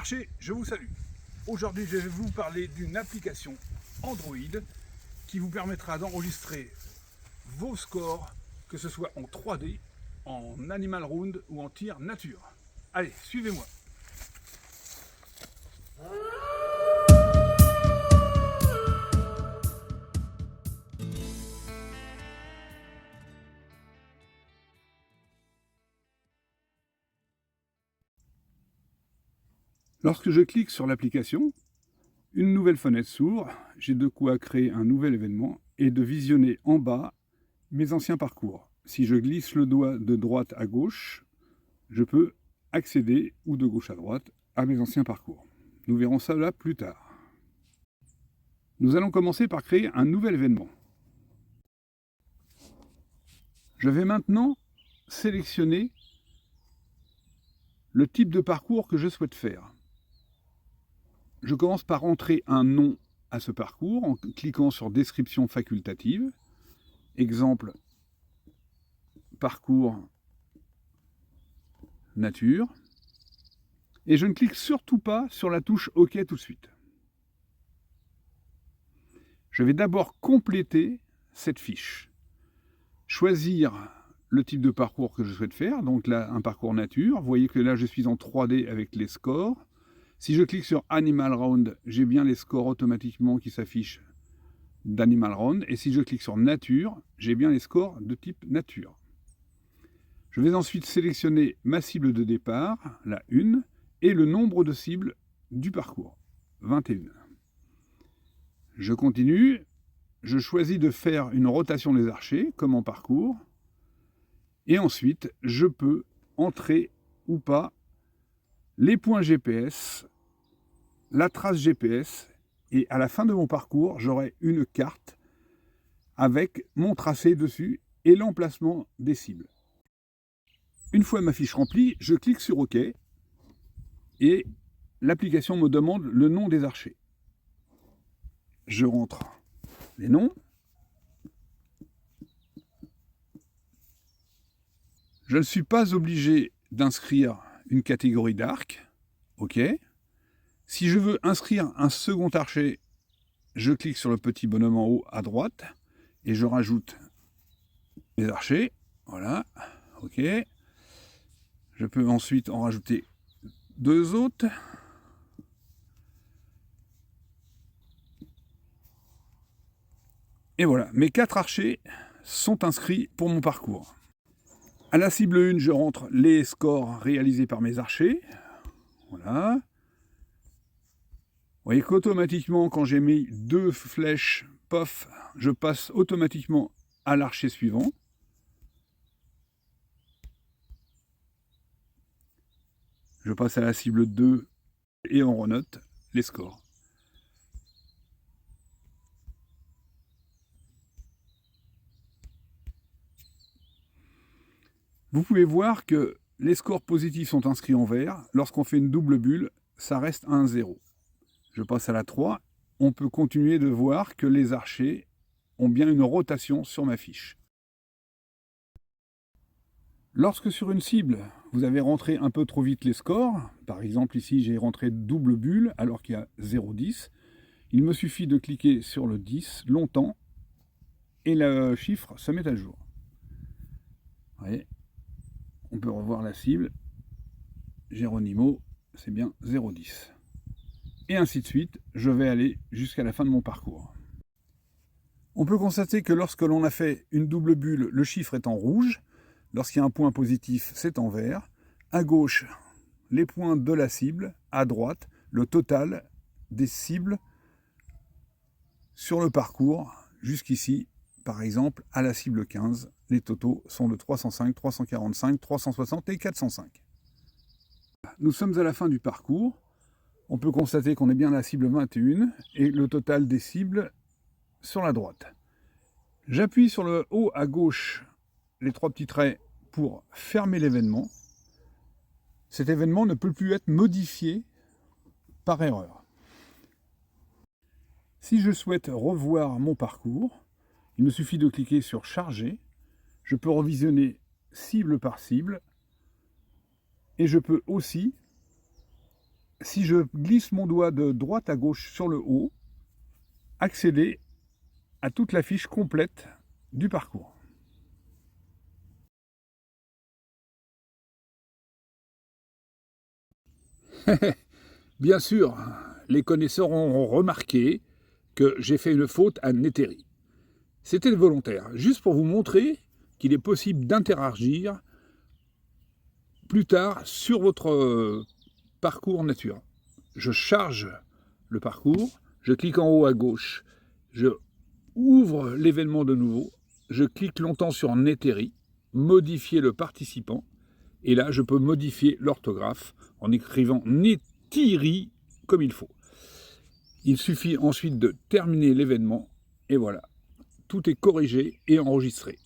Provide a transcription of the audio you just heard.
marché, je vous salue. Aujourd'hui, je vais vous parler d'une application Android qui vous permettra d'enregistrer vos scores, que ce soit en 3D, en Animal Round ou en tir nature. Allez, suivez-moi. Lorsque je clique sur l'application, une nouvelle fenêtre s'ouvre, j'ai de quoi créer un nouvel événement et de visionner en bas mes anciens parcours. Si je glisse le doigt de droite à gauche, je peux accéder, ou de gauche à droite, à mes anciens parcours. Nous verrons ça là plus tard. Nous allons commencer par créer un nouvel événement. Je vais maintenant sélectionner le type de parcours que je souhaite faire. Je commence par entrer un nom à ce parcours en cliquant sur description facultative. Exemple, parcours nature. Et je ne clique surtout pas sur la touche OK tout de suite. Je vais d'abord compléter cette fiche. Choisir le type de parcours que je souhaite faire. Donc là, un parcours nature. Vous voyez que là, je suis en 3D avec les scores. Si je clique sur Animal Round, j'ai bien les scores automatiquement qui s'affichent d'Animal Round. Et si je clique sur Nature, j'ai bien les scores de type Nature. Je vais ensuite sélectionner ma cible de départ, la 1, et le nombre de cibles du parcours, 21. Je continue. Je choisis de faire une rotation des archers, comme en parcours. Et ensuite, je peux entrer ou pas les points GPS, la trace GPS, et à la fin de mon parcours, j'aurai une carte avec mon tracé dessus et l'emplacement des cibles. Une fois ma fiche remplie, je clique sur OK et l'application me demande le nom des archers. Je rentre les noms. Je ne suis pas obligé d'inscrire une catégorie d'arc. OK. Si je veux inscrire un second archer, je clique sur le petit bonhomme en haut à droite et je rajoute mes archers. Voilà. OK. Je peux ensuite en rajouter deux autres. Et voilà, mes 4 archers sont inscrits pour mon parcours. À la cible 1, je rentre les scores réalisés par mes archers. Voilà. Vous voyez qu'automatiquement, quand j'ai mis 2 flèches, pof, je passe automatiquement à l'archer suivant. Je passe à la cible 2 et on renote les scores. Vous pouvez voir que les scores positifs sont inscrits en vert. Lorsqu'on fait une double bulle, ça reste un 0. Je passe à la 3. On peut continuer de voir que les archers ont bien une rotation sur ma fiche. Lorsque sur une cible, vous avez rentré un peu trop vite les scores, par exemple ici j'ai rentré double bulle alors qu'il y a 0,10, il me suffit de cliquer sur le 10 longtemps et le chiffre se met à jour. Vous voyez, on peut revoir la cible, Geronimo, c'est bien 0,10. Et ainsi de suite, je vais aller jusqu'à la fin de mon parcours. On peut constater que lorsque l'on a fait une double bulle, le chiffre est en rouge. Lorsqu'il y a un point positif, c'est en vert. À gauche, les points de la cible. À droite, le total des cibles sur le parcours. Jusqu'ici, par exemple, à la cible 15, les totaux sont de 305, 345, 360 et 405. Nous sommes à la fin du parcours. On peut constater qu'on est bien à la cible 21 et le total des cibles sur la droite. J'appuie sur le haut à gauche les 3 petits traits pour fermer l'événement. Cet événement ne peut plus être modifié par erreur. Si je souhaite revoir mon parcours, il me suffit de cliquer sur Charger. Je peux revisionner cible par cible et je peux aussi si je glisse mon doigt de droite à gauche sur le haut, accéder à toute la fiche complète du parcours. Bien sûr, les connaisseurs auront remarqué que j'ai fait une faute à Netery. C'était volontaire, juste pour vous montrer qu'il est possible d'interagir plus tard sur votre parcours nature. Je charge le parcours, je clique en haut à gauche, je ouvre l'événement de nouveau, je clique longtemps sur Netery, modifier le participant, et là je peux modifier l'orthographe en écrivant Netery comme il faut. Il suffit ensuite de terminer l'événement, et voilà, tout est corrigé et enregistré.